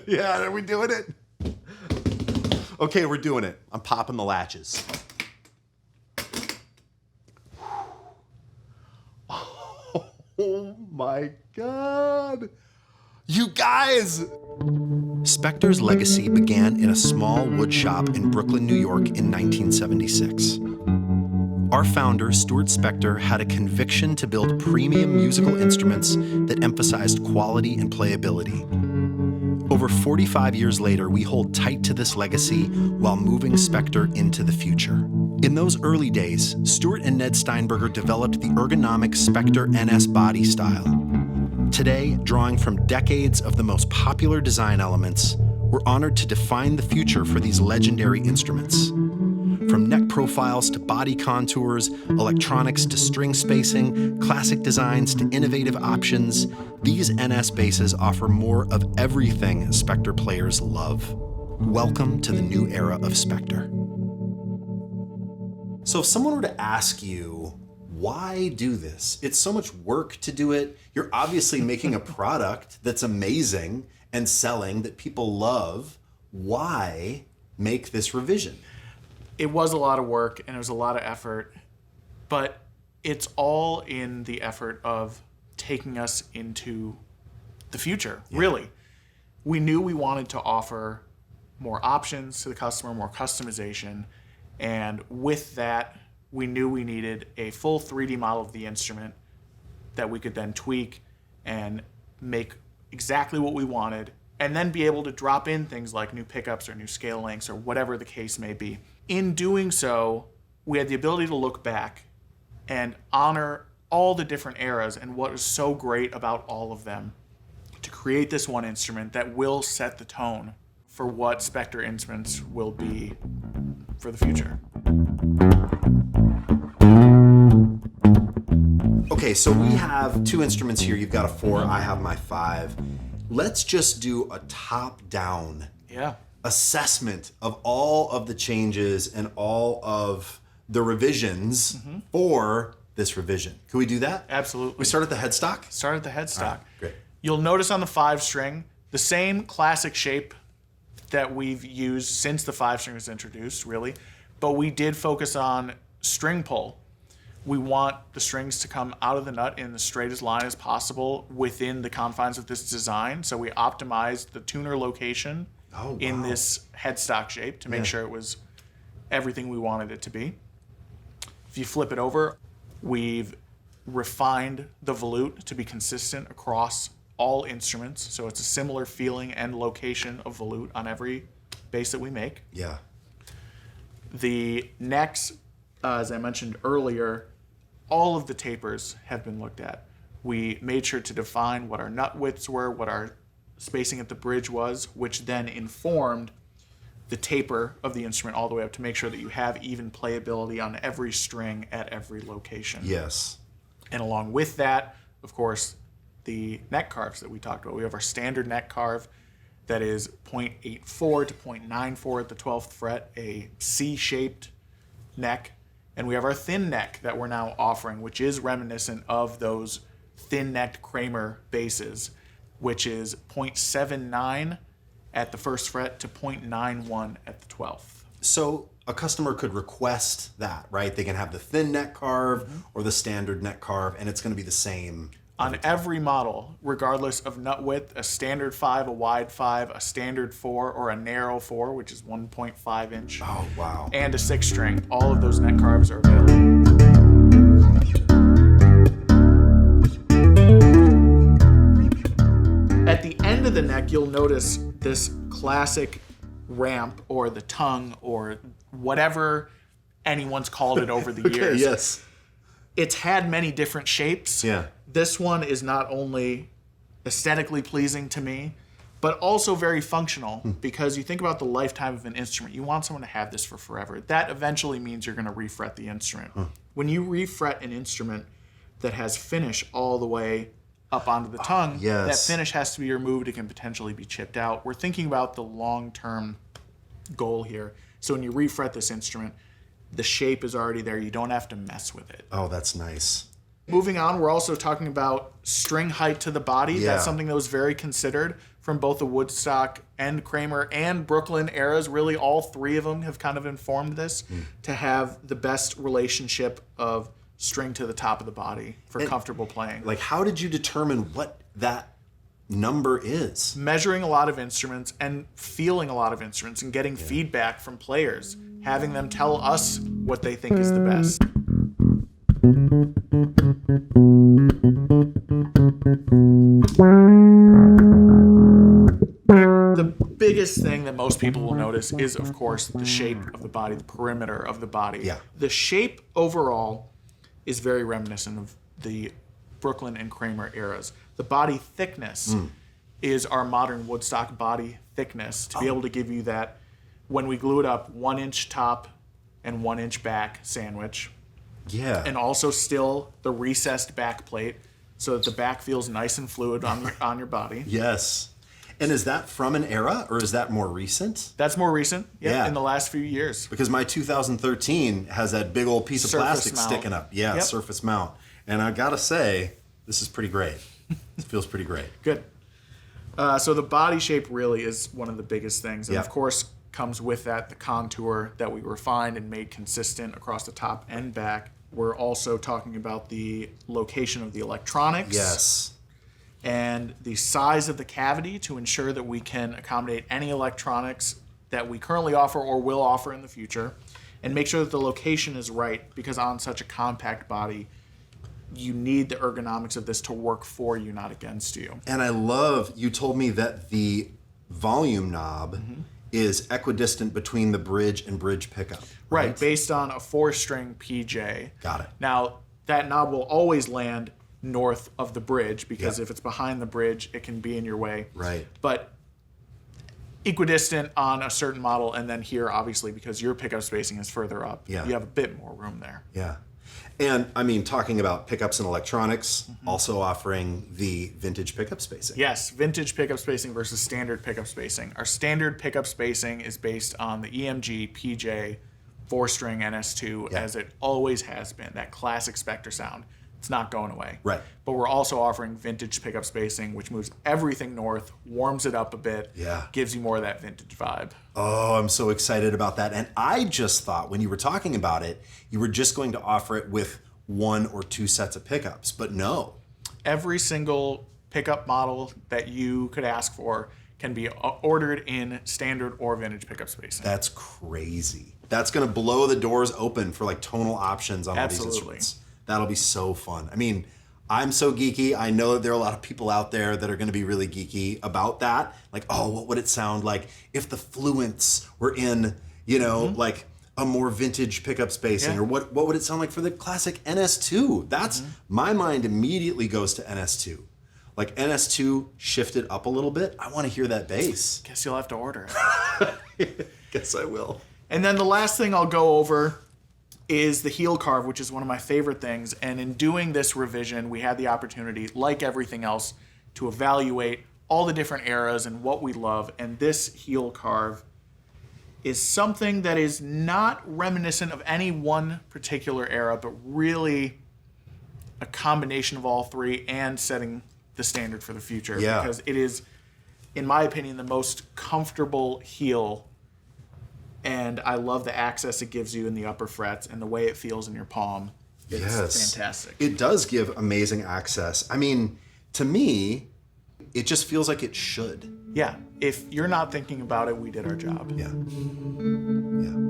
Yeah, are we doing it? Okay, we're doing it. I'm popping the latches. Oh my God. You guys! Spector's legacy began in a small wood shop in Brooklyn, New York in 1976. Our founder, Stuart Spector, had a conviction to build premium musical instruments that emphasized quality and playability. Over 45 years later, we hold tight to this legacy while moving Spector into the future. In those early days, Stuart and Ned Steinberger developed the ergonomic Spector NS body style. Today, drawing from decades of the most popular design elements, we're honored to define the future for these legendary instruments. From neck profiles to body contours, electronics to string spacing, classic designs to innovative options, these NS basses offer more of everything Spector players love. Welcome to the new era of Spector. So if someone were to ask you, why do this? It's so much work to do it. You're obviously making a product that's amazing and selling that people love. Why make this revision? It was a lot of work and it was a lot of effort, but it's all in the effort of taking us into the future, really. We knew we wanted to offer more options to the customer, more customization, and with that, we knew we needed a full 3D model of the instrument that we could then tweak and make exactly what we wanted, and then be able to drop in things like new pickups or new scale lengths or whatever the case may be. In doing so, we had the ability to look back and honor all the different eras and what is so great about all of them to create this one instrument that will set the tone for what Spector instruments will be for the future. Okay, so we have two instruments here. You've got a 4, I have my 5. Let's just do a top-down assessment of all of the changes and all of the revisions for this revision. Can we do that? Absolutely. We start at the headstock? Start at the headstock. Right, great. You'll notice on the 5-string, the same classic shape that we've used since the 5-string was introduced, really, but we did focus on string pull. We want the strings to come out of the nut in the straightest line as possible within the confines of this design. So we optimized the tuner location in this headstock shape to make sure it was everything we wanted it to be. If you flip it over, we've refined the volute to be consistent across all instruments. So it's a similar feeling and location of volute on every bass that we make. Yeah. The necks, as I mentioned earlier, all of the tapers have been looked at. We made sure to define what our nut widths were, what our spacing at the bridge was, which then informed the taper of the instrument all the way up to make sure that you have even playability on every string at every location. Yes. And along with that, of course, the neck carves that we talked about. We have our standard neck carve that is 0.84 to 0.94 at the 12th fret, a C-shaped neck. And we have our thin neck that we're now offering, which is reminiscent of those thin-necked Kramer basses, which is 0.79 at the 1st fret to 0.91 at the 12th. So a customer could request that, right? They can have the thin neck carve or the standard neck carve, and it's going to be the same. On every model, regardless of nut width, a standard 5, a wide 5, a standard 4, or a narrow 4, which is 1.5 inch. Oh, wow. And a 6-string. All of those neck carves are available. At the end of the neck, you'll notice this classic ramp or the tongue or whatever anyone's called it over the years. Yes. It's had many different shapes. Yeah. This one is not only aesthetically pleasing to me, but also very functional because you think about the lifetime of an instrument. You want someone to have this for forever. That eventually means you're going to refret the instrument. When you refret an instrument that has finish all the way up onto the tongue, that finish has to be removed. It can potentially be chipped out. We're thinking about the long-term goal here. So when you refret this instrument, the shape is already there. You don't have to mess with it. Oh, that's nice. Moving on, we're also talking about string height to the body. Yeah. That's something that was very considered from both the Woodstock and Kramer and Brooklyn eras. Really, all three of them have kind of informed this to have the best relationship of string to the top of the body for comfortable playing. Like, how did you determine what that number is? Measuring a lot of instruments and feeling a lot of instruments and getting feedback from players, having them tell us what they think is the best. The biggest thing that most people will notice is, of course, the shape of the body, the perimeter of the body. Yeah. The shape overall is very reminiscent of the Brooklyn and Kramer eras. The body thickness is our modern Woodstock body thickness to be able to give you that, when we glue it up, 1 inch top and 1 inch back sandwich. Yeah. And also still the recessed back plate so that the back feels nice and fluid on your body. Yes. And is that from an era, or is that more recent? That's more recent, Yeah. in the last few years. Because my 2013 has that big old piece of Surface plastic mount. sticking up. Yeah, Yep. surface mount. And I gotta say, this is pretty great. It feels pretty great. Good. So the body shape really is one of the biggest things. And Yeah. of course, comes with that the contour that we refined and made consistent across the top and back. We're also talking about the location of the electronics. Yes. And the size of the cavity to ensure that we can accommodate any electronics that we currently offer or will offer in the future, and make sure that the location is right, because on such a compact body, you need the ergonomics of this to work for you, not against you. And I love, you told me that the volume knob is equidistant between the bridge and bridge pickup. Right, based on a 4-string PJ. Got it. Now, that knob will always land north of the bridge, because Yeah. if it's behind the bridge, it can be in your way. Right. But equidistant on a certain model, and then here, obviously, because your pickup spacing is further up, Yeah. you have a bit more room there. Yeah. And I mean, talking about pickups and electronics, also offering the vintage pickup spacing. Yes, vintage pickup spacing versus standard pickup spacing. Our standard pickup spacing is based on the EMG PJ 4-string NS2, Yeah. as it always has been, that classic Spector sound. It's not going away. Right. But we're also offering vintage pickup spacing, which moves everything north, warms it up a bit, Yeah. gives you more of that vintage vibe. Oh, I'm so excited about that. And I just thought when you were talking about it, you were just going to offer it with 1 or 2 sets of pickups. But no. Every single pickup model that you could ask for can be ordered in standard or vintage pickup spacing. That's crazy. That's going to blow the doors open for like tonal options on all these Absolutely. instruments. That'll be so fun. I mean, I'm so geeky. I know that there are a lot of people out there that are going to be really geeky about that. Like, oh, what would it sound like if the fluents were in, like a more vintage pickup spacing? Yeah. Or what would it sound like for the classic NS2? That's my mind immediately goes to NS2. Like NS2 shifted up a little bit. I want to hear that bass. Guess you'll have to order it. Guess I will. And then the last thing I'll go over is the heel carve, which is one of my favorite things. And in doing this revision, we had the opportunity, like everything else, to evaluate all the different eras and what we love. And this heel carve is something that is not reminiscent of any one particular era, but really a combination of all three and setting the standard for the future. Yeah. Because it is, in my opinion, the most comfortable heel. And I love the access it gives you in the upper frets and the way it feels in your palm. It's fantastic. It does give amazing access. I mean, to me, it just feels like it should. Yeah. If you're not thinking about it, we did our job. Yeah. Yeah.